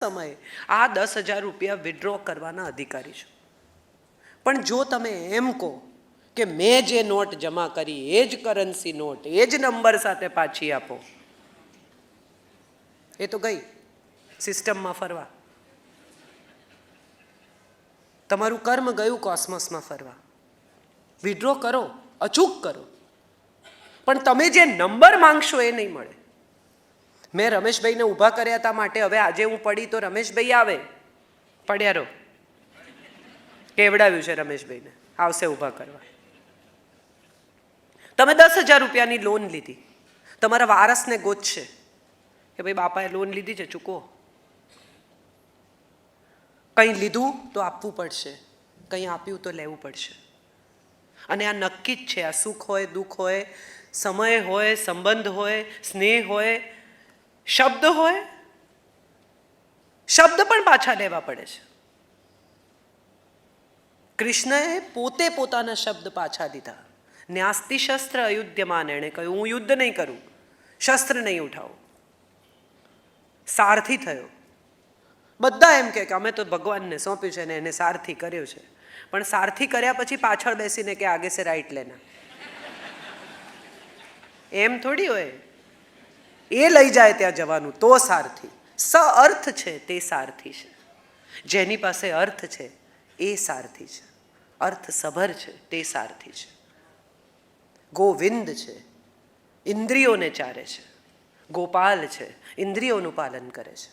સમયે આ 10,000 રૂપિયા વિડ્રો કરવાના અધિકારી છો. પણ જો તમે એમ કહો કે મેં જે નોટ જમા કરી એ જ કરન્સી નોટ એ જ નંબર સાથે પાછી આપો, એ તો ગઈ સિસ્ટમમાં ફરવા. તમારું કર્મ ગયું કોસ્મોસમાં ફરવા. વિડ્રો કરો, અચૂક કરો, પણ તમે જે નંબર માંગશો એ નહીં મળે. મેં રમેશભાઈને ઊભા કર્યા હતા માટે હવે આજે હું પડી તો રમેશભાઈ આવે. પડ્યા રહો, કેવડાવ્યું છે રમેશભાઈને, આવશે ઊભા કરવા. તમે 10,000 રૂપિયાની લોન લીધી, તમારા વારસને ગોતશે કે ભાઈ બાપાએ લોન લીધી છે ચૂકવો. કંઈ લીધું તો આપવું પડશે, કંઈ આપ્યું તો લેવું પડશે. અને આ નક્કી જ છે. આ સુખ હોય, દુઃખ હોય, સમય હોય, સંબંધ હોય, સ્નેહ હોય, શબ્દ હોય, શબ્દ પણ પાછા લેવા પડે છે. કૃષ્ણએ પોતે પોતાના શબ્દ પાછા દીધા. ન્યાસ્તિ શસ્ત્ર અયુધ્યમાન. એણે કહ્યું હું યુદ્ધ નહીં કરું, શસ્ત્ર નહીં ઉઠાવું. સારથી થયો. બધા એમ કે અમે તો ભગવાનને સોંપ્યું છે ને એને સારથી કર્યો છે. પણ સારથી કર્યા પછી પાછળ બેસીને કે આગે સે રાઈટ લેના, એમ થોડી હોય. એ લઈ જાય ત્યાં જવાનું તો સારથી. સ અર્થ છે તે સારથી છે. જેની પાસે અર્થ છે એ સારથી છે. અર્થ સભર છે તે સારથી છે. ગોવિંદ છે, ઇન્દ્રિયોને ચારે છે. ગોપાલ છે, ઇન્દ્રિયોનું પાલન કરે છે.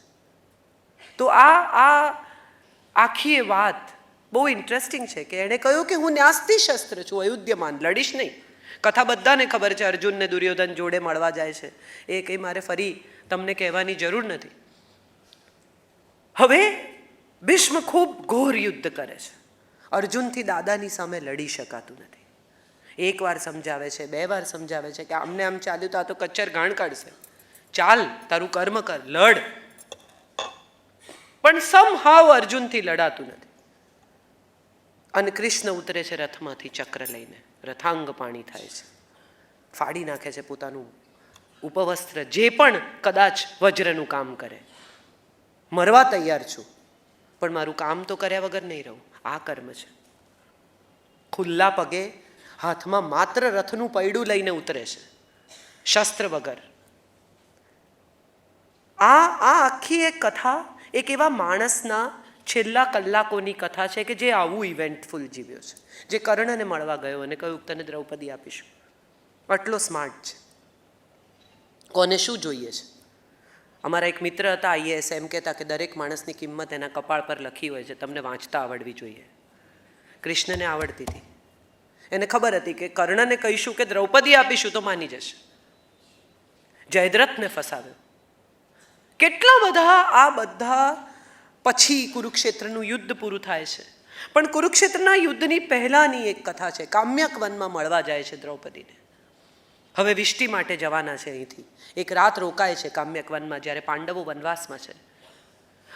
તો આ આખી વાત બહુ ઇન્ટરેસ્ટિંગ છે કે એણે કહ્યું કે હું ન્યાસ્તિ શસ્ત્ર છું, અયુધ્યમાન, લડીશ નહીં. કથા બધાને ખબર છે. અર્જુન ને દુર્યોધન જોડે મળવા જાય છે. એ કંઈ મારે ફરી તમને કહેવાની જરૂર નથી. હવે ભીષ્મ ખૂબ ઘોર યુદ્ધ કરે છે. અર્જુનથી દાદાની સામે લડી શકાતું નથી. એક વાર સમજાવે છે, 2 વાર સમજાવે છે કે આમને આમ ચાલ્યું તો આ તો કચ્ચર ગાણ કાઢશે, ચાલ તારું કર્મ કર, લડ. પણ સમહાવ અર્જુનથી લડાતું નથી. અને કૃષ્ણ ઉતરે છે રથમાંથી ચક્ર લઈને, રથાંગ પાણી થાય છે, ફાડી નાખે છે પોતાનું ઉપવસ્ત્ર, જે પણ કદાચ વજ્રનું કામ કરે. મરવા તૈયાર છું પણ મારું કામ તો કર્યા વગર નહીં રહું. આ કર્મ છે. ખુલ્લા પગે, હાથમાં માત્ર રથનું પૈડું લઈને ઉતરે છે, શસ્ત્ર વગર. આ આખી એક કથા એક એવા માણસના છેલ્લા કલાકોની કથા છે કે જે આવું ઇવેન્ટફુલ જીવ્યો છે, જે કર્ણને મળવા ગયો અને કહ્યું તને દ્રૌપદી આપીશું. આટલો સ્માર્ટ છે. કોને શું જોઈએ છે? અમારા એક મિત્ર હતા આઈએએસ, એમ કહેતા કે દરેક માણસની કિંમત એના કપાળ પર લખી હોય છે, તમને વાંચતા આવડવી જોઈએ. કૃષ્ણને આવડતી હતી. એને ખબર હતી કે કર્ણને કહીશું કે દ્રૌપદી આપીશું તો માની જશે. જયદ્રથને ફસાવ્યો. કેટલા બધા આ બધા પછી કુરુક્ષેત્રનું યુદ્ધ પૂરું થાય છે. પણ કુરુક્ષેત્રના યુદ્ધની પહેલાની એક કથા છે. કામ્યક વનમાં મળવા જાય છે દ્રૌપદીને. હવે વિષ્ટિ માટે જવાના છે અહીંથી. એક રાત રોકાય છે કામ્યક વનમાં જ્યારે પાંડવો વનવાસમાં છે.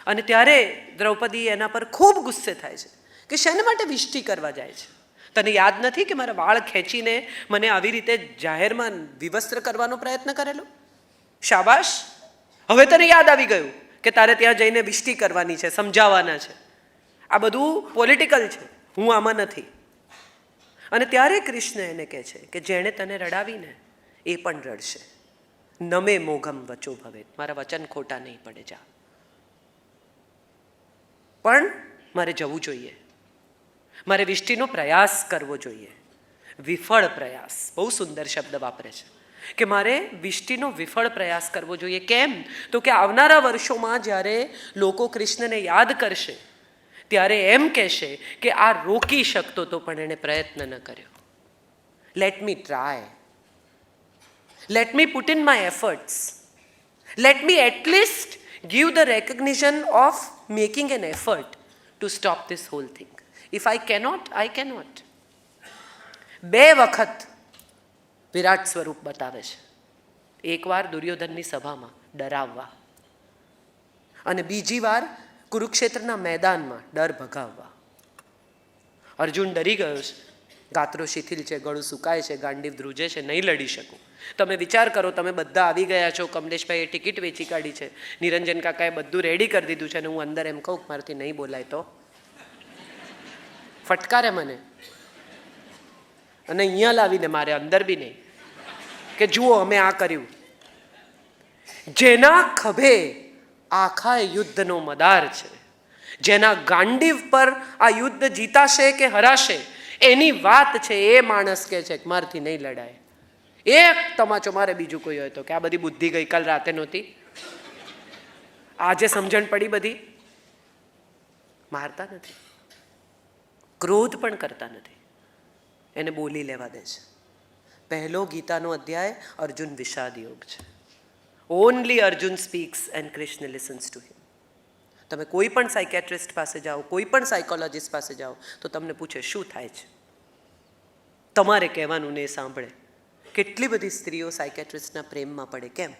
અને ત્યારે દ્રૌપદી એના પર ખૂબ ગુસ્સે થાય છે કે શેને માટે વિષ્ટિ કરવા જાય છે? તને યાદ નથી કે મારા વાળ ખેંચીને મને આવી રીતે જાહેરમાં વિવસ્ત્ર કરવાનો પ્રયત્ન કરેલો? શાબાશ, હવે તને યાદ આવી ગયું કે તારે ત્યાં જઈને વિષ્ટિ કરવાની છે, સમજાવવાના છે. આ બધું પોલિટિકલ છે, હું આમાં નથી. અને ત્યારે કૃષ્ણ એને કહે છે કે જેણે તને રડાવીને એ પણ રડશે. નમે મોઘમ વચો ભવે. મારા વચન ખોટા નહીં પડે, જા. પણ મારે જવું જોઈએ, મારે વિષ્ટિનો પ્રયાસ કરવો જોઈએ. વિફળ પ્રયાસ, બહુ સુંદર શબ્દ વાપરે છે કે મારે વિષ્ટિનો વિફળ પ્રયાસ કરવો જોઈએ. કેમ? તો કે આવનારા વર્ષોમાં જ્યારે લોકો કૃષ્ણને યાદ કરશે ત્યારે એમ કહેશે કે આ રોકી શકતો તો પણ એણે પ્રયત્ન ન કર્યો. Let me try, let me put in my efforts, let me at least give the recognition of making an effort to stop this whole thing. If I cannot, I cannot. 2 વખત વિરાટ સ્વરૂપ બતાવે છે. એકવાર દુર્યોધનની સભામાં ડરાવવા, અને બીજી વાર કુરુક્ષેત્રના મેદાનમાં ડર ભગાવવા. અર્જુન ડરી ગયો છે ગાત્રો શિથિલ છે, ગળું સુકાય છે, ગાંડીવ ધ્રુજે છે, નહીં લડી શકું. તમે વિચાર કરો, તમે બધા આવી ગયા છો, કમલેશભાઈએ ટિકિટ વેચી કાઢી છે, નિરંજન કાકાએ બધું રેડી કરી દીધું છે, અને હું અંદર એમ કહું મારાથી નહીં બોલાય તો ફટકારે મને, અને અહીંયા લાવીને મારે અંદર બી નહીં કે જુઓ અમે આ કર્યું. જેના ખભે આખા યુદ્ધનો મદાર છે, જેના ગાંડીવ પર આ યુદ્ધ જીતાશે કે હરાશે એની વાત છે, એ માણસ કે છે કે મારથી નહીં લડાય. એક તમાચો મારે બીજું કોઈ હોય તો કે આ બધી બુદ્ધિ ગઈકાલ રાતે નહોતી, આજે સમજણ પડી બધી. મારતા નથી, ક્રોધ પણ કરતા નથી, એને બોલી લેવા દે છે. પહેલો ગીતાનો અધ્યાય અર્જુન વિષાદ યોગ છે. Only Arjun speaks and Krishna listens to him. તમે કોઈ પણ સાયકેટ્રિસ્ટ પાસે જાઓ, કોઈ પણ સાયકોલોજીસ્ટ પાસે જાઓ તો તમને પૂછે શું થાય છે, તમારે કહેવાનું ને એ સાંભળે. કેટલી બધી સ્ત્રીઓ સાયકેટ્રિસ્ટના પ્રેમમાં પડે, કેમ?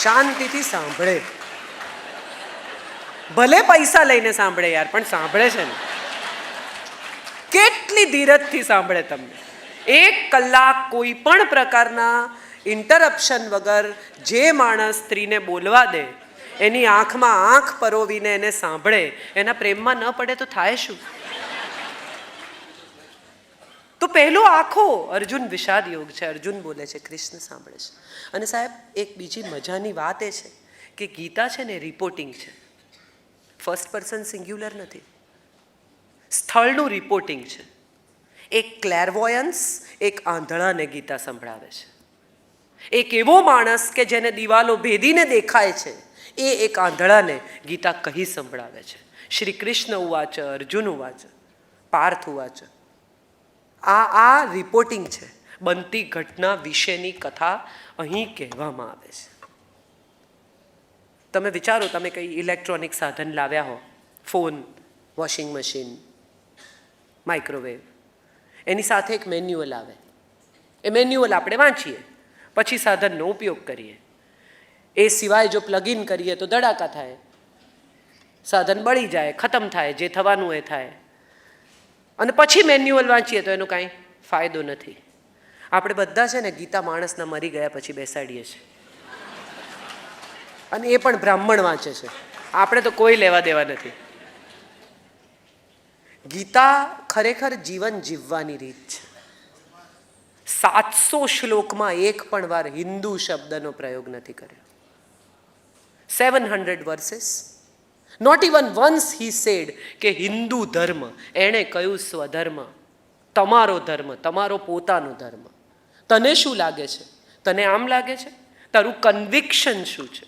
શાંતિથી સાંભળે, ભલે પૈસા લઈને સાંભળે યાર, પણ સાંભળે છે ને. કેટલી ધીરજથી સાંભળે તમને. 1 કલાક કોઈ પણ પ્રકારના ઇન્ટરપ્શન વગર જે માણસ સ્ત્રીને બોલવા દે, એની આંખમાં આંખ પરોવીને એને સાંભળે, એના પ્રેમમાં ન પડે તો થાય શું? તો પહેલો આખો અર્જુન વિષાદ યોગ છે. અર્જુન બોલે છે, કૃષ્ણ સાંભળે છે. અને સાહેબ એક બીજી મજાની વાત એ છે કે ગીતા છે ને રિપોર્ટિંગ છે, ફર્સ્ટ પર્સન સિંગ્યુલર નથી, સ્થળનું રિપોર્ટિંગ છે. એક ક્લેરવોયન્સ એક આંધળાને ગીતા સંભળાવે છે. એક એવો માણસ કે જેને દિવાલો ભેદીને દેખાય છે, એ એક આંધળાને ગીતા કહી સંભળાવે છે. શ્રી કૃષ્ણ ઉવાચ અર્જુન ઉવાચ પાર્થ ઉવાચ. આ રિપોર્ટિંગ છે, બનતી ઘટના વિશેની કથા અહીં કહેવામાં આવે છે. તમે વિચારો, તમે કંઈ ઇલેક્ટ્રોનિક સાધન લાવ્યા હો, ફોન, વોશિંગ મશીન, માઇક્રોવેવ, એની સાથે એક મેન્યુઅલ આવે. એ મેન્યુઅલ આપણે વાંચીએ, પછી સાધનનો ઉપયોગ કરીએ. એ સિવાય જો પ્લગ ઇન કરીએ તો ધડાકા થાય, સાધન બળી જાય, ખતમ થાય, જે થવાનું એ થાય. અને પછી મેન્યુઅલ વાંચીએ તો એનો કાંઈ ફાયદો નથી. આપણે બધા છે ને ગીતા માણસના મરી ગયા પછી બેસાડીએ છીએ, અને એ પણ બ્રાહ્મણ વાંચે છે. આપણે તો કોઈ લેવા દેવા નથી. ગીતા ખરેખર જીવન જીવવાની રીત છે. 700 શ્લોકમાં એક પણ વાર હિન્દુ શબ્દનો પ્રયોગ નથી કર્યો. 700 verses, not even once he said કે હિન્દુ ધર્મ. એણે કહ્યું સ્વધર્મ, તમારો ધર્મ, તમારો પોતાનો ધર્મ. તને શું લાગે છે? તને આમ લાગે છે? તારું કન્વિક્શન શું છે?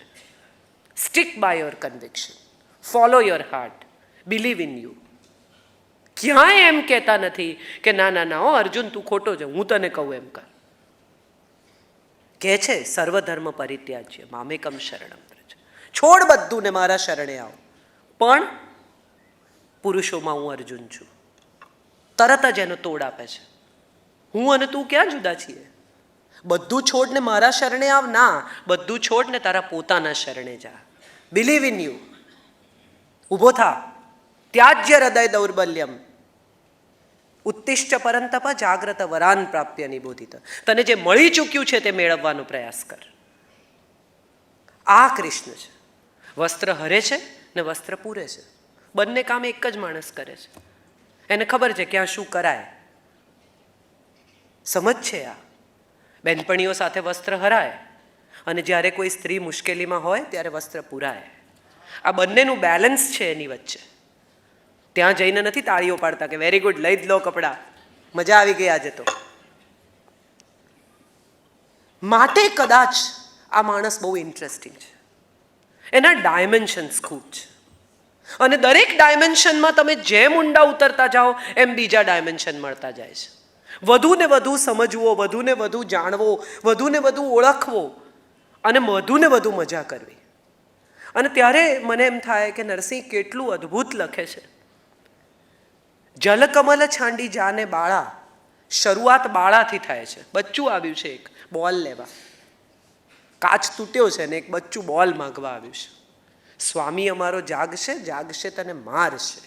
Stick by your conviction, follow your heart, believe in you. ક્યાંય એમ કહેતા નથી કે ના ના ના, અર્જુન તું ખોટો છે, હું તને કહું એમ કર. કહે છે સર્વધર્મ પરિત્યાજ્ય મામેકમ શરણમ વ્રજ. છોડ બધું ને મારા શરણે આવ. પણ પુરુષોમાં હું અર્જુન છું. તરત જ એનો તોડ આપે છે. હું અને તું ક્યાં જુદા છીએ? બધું છોડ ને મારા શરણે આવ. ના, બધું છોડ ને તારા પોતાના શરણે જા. Believe in you. ઊભો થા. ત્યાજ્ય હૃદય દૌર્બલ્યમ ઉત્તિષ્ઠ પરંતપ જાગ્રત વરાન પ્રાપ્ય નિબોધિત. તને જે મળી ચૂક્યું છે તે મેળવવાનો પ્રયાસ કર. આ કૃષ્ણ છે. વસ્ત્ર હરે છે ને વસ્ત્ર પૂરે છે. બંને કામ એક જ માણસ કરે છે. એને ખબર છે ક્યાં શું કરાય. સમજ છે આ. બેનપણીઓ સાથે વસ્ત્ર હરાય, અને જ્યારે કોઈ સ્ત્રી મુશ્કેલીમાં હોય ત્યારે વસ્ત્ર પૂરાય. આ બંનેનું બેલેન્સ છે એની વચ્ચે. ત્યાં જઈને નથી તાળીઓ પાડતા કે વેરી ગુડ, લઈ જ લો કપડાં, મજા આવી ગઈ આજે તો. માટે કદાચ આ માણસ બહુ ઇન્ટરેસ્ટિંગ છે. એના ડાયમેન્શન્સ ખૂબ છે, અને દરેક ડાયમેન્શનમાં તમે જેમ ઊંડા ઉતરતા જાઓ એમ બીજા ડાયમેન્શન મળતા જાય છે. વધુ ને વધુ સમજવો, વધુ ને વધુ જાણવો, વધુ ને વધુ ઓળખવો, અને વધુ ને વધુ મજા કરવી. અને ત્યારે મને એમ થાય કે નરસિંહ કેટલું અદ્ભુત લખે છે. જલકમલ છાંડી જાને બાળા. શરૂઆત બાળાથી થાય છે. બચ્ચું આવ્યું છે, એક બોલ લેવા, કાચ તૂટ્યો છે ને એક બચ્ચું બોલ માંગવા આવ્યું છે. સ્વામી અમારો જાગશે, જાગશે તને મારશે.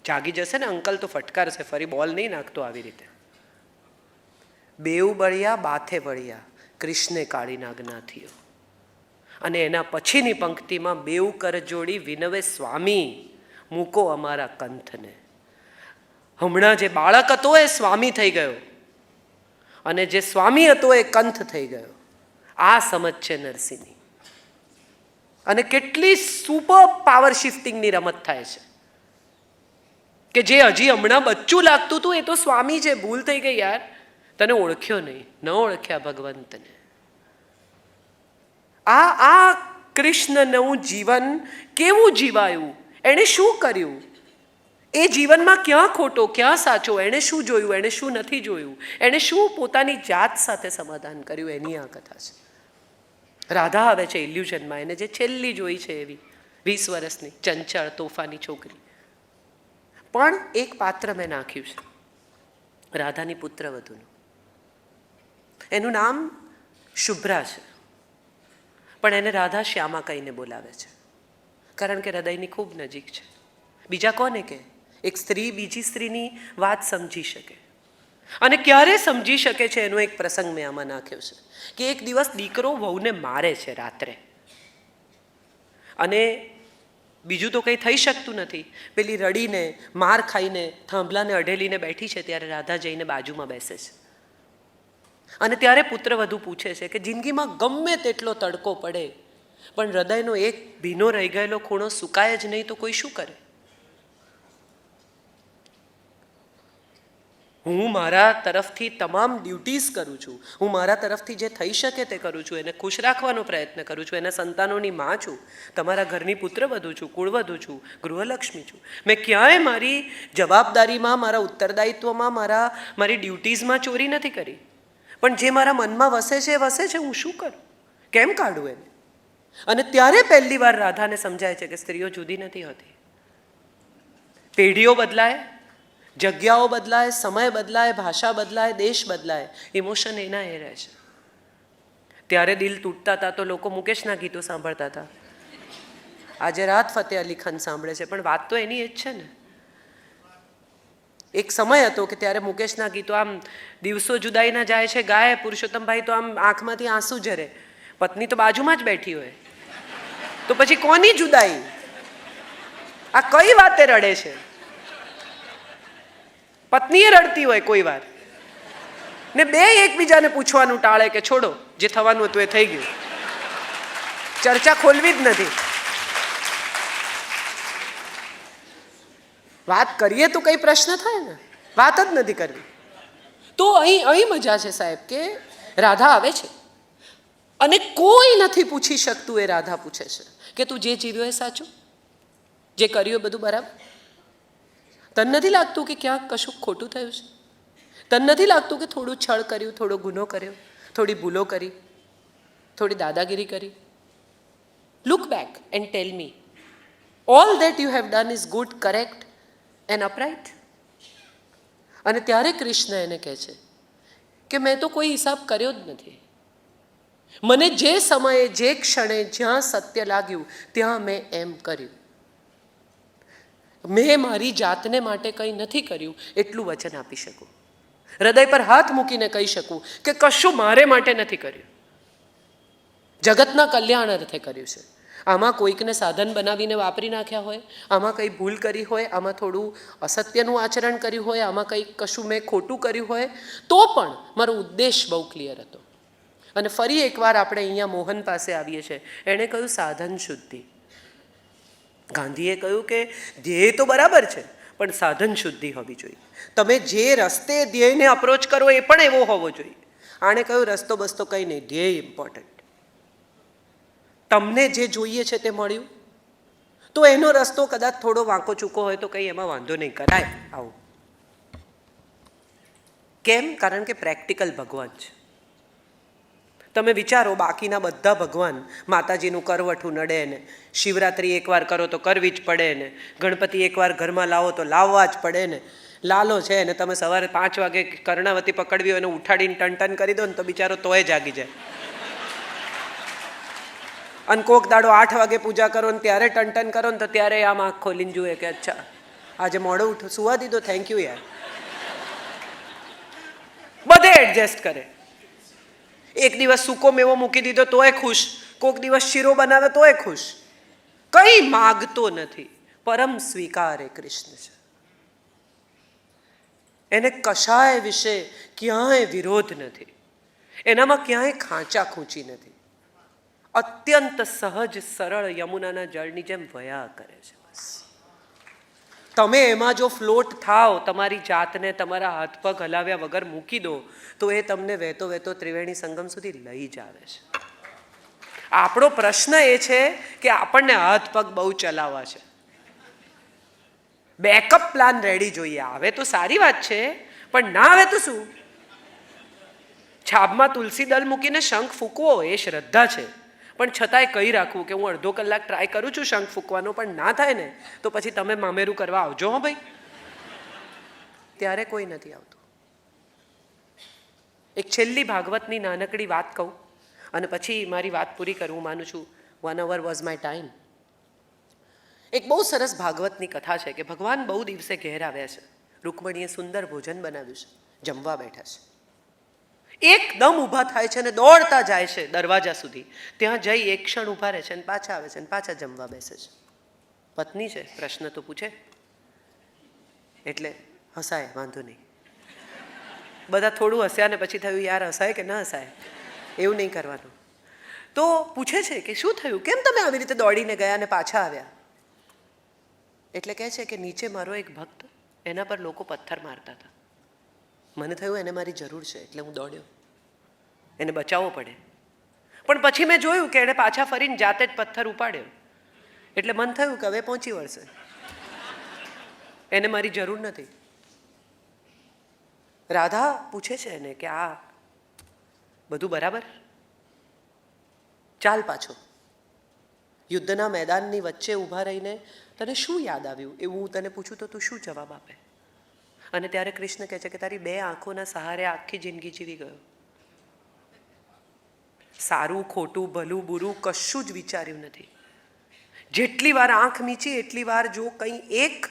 જાગી જશે ને અંકલ તો ફટકારશે, ફરી બોલ નહીં નાખતો આવી રીતે. બેઉ બળિયા બાથે વળ્યા, કૃષ્ણે કાળી નાગના થયો. અને એના પછીની પંક્તિમાં બેઉ કર જોડી વિનવે સ્વામી, મૂકો અમારા કંથને. હમણાં જે બાળક હતો એ સ્વામી થઈ ગયો, અને જે સ્વામી હતો એ કંથ થઈ ગયો. આ સમજ છે નરસિંહની. અને કેટલી સુપર પાવર શિફ્ટિંગની રમત થાય છે કે જે હજી હમણાં બચ્ચું લાગતું હતું એ તો સ્વામી છે, ભૂલ થઈ ગઈ યાર, તને ઓળખ્યો નહીં, ન ઓળખ્યા ભગવંતને. આ કૃષ્ણનું જીવન કેવું જીવાયું, એણે શું કર્યું, એ જીવનમાં ક્યાં ખોટો ક્યાં સાચો, એણે શું જોયું, એણે શું નથી જોયું, એણે શું પોતાની જાત સાથે સમાધાન કર્યું, એની આ કથા છે. રાધા આવે છે ઇલ્યુઝનમાં, એને જે છેલ્લી જોઈ છે એવી 20 વર્ષની ચંચળ તોફાની છોકરી. પણ એક પાત્ર મેં નાખ્યું છે રાધાની પુત્રવધૂનું. એનું નામ શુભ્રા છે, પણ એને રાધા શ્યામા કહીને બોલાવે છે, કારણ કે હૃદયની ખૂબ નજીક છે. બીજા કોને કે એક સ્ત્રી બીજી સ્ત્રીની વાત સમજી શકે, અને ક્યારે સમજી શકે છે એનો એક પ્રસંગ મેં આમાં નાખ્યો છે કે એક દિવસ દીકરો વહુને મારે છે રાત્રે, અને બીજું તો કંઈ થઈ શકતું નથી. પેલી રડીને માર ખાઈને થાંભલાને અઢેલીને બેઠી છે, ત્યારે રાધા જઈને બાજુમાં બેસે છે. અને ત્યારે પુત્રવધુ પૂછે છે કે જિંદગીમાં ગમે તેટલો તડકો પડે, પણ હૃદયનો એક ભીનો રહી ગયેલો ખૂણો સુકાય જ નહીં તો કોઈ શું કરે? હું મારા તરફથી તમામ ડ્યુટીઝ કરું છું, હું મારા તરફથી જે થઈ શકે તે કરું છું, એને ખુશ રાખવાનો પ્રયત્ન કરું છું, એના સંતાનોની માં છું, તમારા ઘરની પુત્રવધુ છું, કુળવધુ છું, ગૃહલક્ષ્મી છું. મેં ક્યાંય મારી જવાબદારીમાં, મારા ઉત્તરદાયિત્વમાં, મારી ડ્યુટીઝમાં ચોરી નથી કરી. પણ જે મારા મનમાં વસે છે એ વસે છે, હું શું કરું, કેમ કાઢું એને? અને ત્યારે પહેલી વાર રાધાને સમજાય છે કે સ્ત્રીઓ જુદી નથી હોતી. પેઢીઓ બદલાય, જગ્યાઓ બદલાય, સમય બદલાય, ભાષા બદલાય, દેશ બદલાય, ઇમોશન એના એ રહે છે. ત્યારે દિલ તૂટતા હતા તો લોકો મુકેશના ગીતો સાંભળતા હતા, આજે રાહત ફતેહ અલી ખાન સાંભળે છે, પણ વાત તો એની જ છે ને. એક સમય હતો કે ત્યારે મુકેશના ગીતો આમ દિવસો જુદાઈના જાય છે ગાય, પુરુષોત્તમભાઈ તો આમ આંખમાંથી આંસુ ઝરે, પત્ની તો બાજુમાં જ બેઠી હોય, તો પછી કોની જુદાઈ? આ કઈ વાતે રડે છે? પત્નીએ રડતી હોય કોઈ વાર, ને બે એકબીજાને પૂછવાનું ટાળે કે છોડો, જે થવાનું હતું એ થઈ ગયું, ચર્ચા ખોલવી જ નથી. વાત કરીએ તો કઈ પ્રશ્ન થાય ને, વાત જ નથી કરવી. તો અહીં મજા છે સાહેબ કે રાધા આવે છે અને કોઈ નથી પૂછી શકતું, એ રાધા પૂછે છે કે તું જે જીવ્યો એ સાચું, જે કર્યું એ બધું બરાબર? તને નથી લાગતું કે ક્યાંક કશું ખોટું થયું છે? તને નથી લાગતું કે થોડું છળ કર્યું, થોડો ગુનો કર્યો, થોડી ભૂલો કરી, થોડી દાદાગીરી કરી? Look back and tell me, all that you have done is good, correct and upright. અને ત્યારે કૃષ્ણ એને કહે છે કે મેં તો કોઈ હિસાબ કર્યો જ નથી. મને જે સમયે, જે ક્ષણે, જ્યાં સત્ય લાગ્યું ત્યાં મેં એમ કર્યું. મેં મારી જાતને માટે કંઈ નથી કર્યું, એટલું વચન આપી શકું. હૃદય પર હાથ મૂકીને કહી શકું કે કશું મારે માટે નથી કર્યું, જગતના કલ્યાણ અર્થે કર્યું છે. આમાં કોઈકને સાધન બનાવીને વાપરી નાખ્યા હોય, આમાં કંઈ ભૂલ કરી હોય, આમાં થોડું અસત્યનું આચરણ કર્યું હોય, આમાં કંઈક કશું મેં ખોટું કર્યું હોય, તો પણ મારો ઉદ્દેશ બહુ ક્લિયર હતો. અને ફરી એકવાર આપણે અહીંયા મોહન પાસે આવીએ છીએ. એણે કહ્યું સાધન શુદ્ધિ. ગાંધીએ કહ્યું કે ધ્યેય તો બરાબર છે, પણ સાધન શુદ્ધિ હોવી જોઈએ. તમે જે રસ્તે ધ્યેયને અપ્રોચ કરો એ પણ એવો હોવો જોઈએ. આણે કહ્યું રસ્તો બસ્તો કંઈ નહીં, ધ્યેય ઇમ્પોર્ટન્ટ. તમને જે જોઈએ છે તે મળ્યું, તો એનો રસ્તો કદાચ થોડો વાંકો ચૂકો હોય તો કંઈ એમાં વાંધો નહીં, કરાય આવું. કેમ? કારણ કે પ્રેક્ટિકલ ભગવાન છે. તમે વિચારો, બાકીના બધા ભગવાન, માતાજીનું કરવઠું નડે ને, શિવરાત્રિ એકવાર કરો તો કરવી જ પડે ને, ગણપતિ એકવાર ઘરમાં લાવો તો લાવવા જ પડે ને, લાલો છે ને તમે સવારે 5 વાગે કર્ણાવતી પકડવી હોય એને ઉઠાડીને ટન ટન કરી દો ને તો બિચારો તોય જાગી જાય. અને કોક દાડો 8 વાગે પૂજા કરો ને ત્યારે ટન કરો ને તો ત્યારે આમ આંખ ખોલીને જુએ કે અચ્છા આજે મોડો ઉઠો, સુવા દીધો, થેન્ક યુ યાર. બધે એડજસ્ટ કરે. એક દિવસ સૂકો મેવો મૂકી દીધો તોય ખુશ, કોક દિવસ શીરો બનાવે તોય ખુશ. કંઈ માગતો નથી, પરમ સ્વીકાર એ કૃષ્ણ છે. એને કશાય વિશે ક્યાંય વિરોધ નથી, એનામાં ક્યાંય ખાંચા ખૂંચી નથી. અત્યંત સહજ સરળ યમુનાના જળની જેમ વયા કરે છે. બસ તમે એમાં જો ફ્લોટ થાવ, તમારી જાતને તમારા હાથ પગ હલાવ્યા વગર મૂકી દો તો એ તમને વહેતો વહેતો ત્રિવેણી સંગમ સુધી લઈ જ આવે છે. આપણો પ્રશ્ન એ છે કે આપણને હાથ પગ બહુ ચલાવવા છે. બેકઅપ પ્લાન રેડી જોઈએ. આવે તો સારી વાત છે, પણ ના આવે તો શું? છાબમાં તુલસી દળ મૂકીને શંખ ફૂંકવો એ શ્રદ્ધા છે, પણ છતાંય કહી રાખવું કે હું અડધો કલાક ટ્રાય કરું છું શંખ ફૂંકવાનો, પણ ના થાય ને તો પછી તમે મામેરું કરવા આવજો હો ભાઈ. ત્યારે કોઈ નથી આવતું. એક છેલ્લી ભાગવતની નાનકડી વાત કહું અને પછી મારી વાત પૂરી કરું. માનું છું 1 hour વોઝ માય ટાઈમ. એક બહુ સરસ ભાગવતની કથા છે કે ભગવાન બહુ દિવસે ઘેર આવ્યા છે. રૂકમણીએ સુંદર ભોજન બનાવ્યું છે, જમવા બેઠા છે. એકદમ ઊભા થાય છે અને દોડતા જાય છે દરવાજા સુધી. ત્યાં જઈ એક ક્ષણ ઊભા રહે છે અને પાછા આવે છે અને પાછા જમવા બેસે છે. પત્ની છે, પ્રશ્ન તો પૂછે એટલે હસાય, વાંધો નહીં. બધા થોડું હસ્યા ને પછી થયું યાર હસાય કે ના હસાય, એવું નહીં કરવાનું. તો પૂછે છે કે શું થયું, કેમ તમે આવી રીતે દોડીને ગયા ને પાછા આવ્યા? એટલે કહે છે કે નીચે મારો એક ભક્ત, એના પર લોકો પથ્થર મારતા હતા. મને થયું એને મારી જરૂર છે એટલે હું દોડ્યો, એને બચાવવો પડે. પણ પછી મેં જોયું કે એણે પાછા ફરીને જાતે જ પથ્થર ઉપાડ્યો, એટલે મન થયું કે હવે પહોંચી વળશે, એને મારી જરૂર નથી. રાધા પૂછે છે એને કે આ બધું બરાબર? ચાલ પાછો. યુદ્ધના મેદાનની વચ્ચે ઊભા રહીને તને શું યાદ આવ્યું એવું હું તને પૂછું તો તું શું જવાબ આપે? અને ત્યારે કૃષ્ણ કહે છે કે તારી 2 આંખોના સહારે આખી જિંદગી જીવી ગયો. સારું ખોટું ભલું બુરું કશું જ વિચાર્યું નથી. જેટલી વાર આંખ મીચી એટલી વાર જો કંઈ એક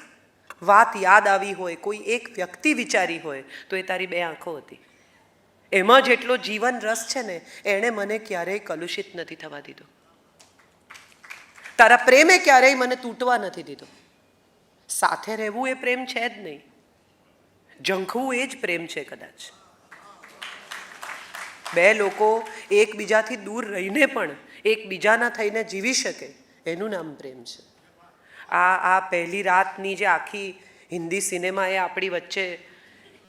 વાત યાદ આવી હોય, કોઈ એક વ્યક્તિ વિચારી હોય તો એ તારી 2 આંખો હતી. એમાં જેટલો જીવન રસ છે ને એણે મને ક્યારેય કલુષિત નથી થવા દીધો. તારા પ્રેમે ક્યારેય મને તૂટવા નથી દીધો. સાથે રહેવું એ પ્રેમ છે જ નહીં, ઝંખવું એ જ પ્રેમ છે કદાચ. 2 લોકો એકબીજાથી દૂર રહીને પણ એકબીજાના થઈને જીવી શકે એનું નામ પ્રેમ છે. આ પહેલી રાતની જે આખી હિન્દી સિનેમાએ આપણી વચ્ચે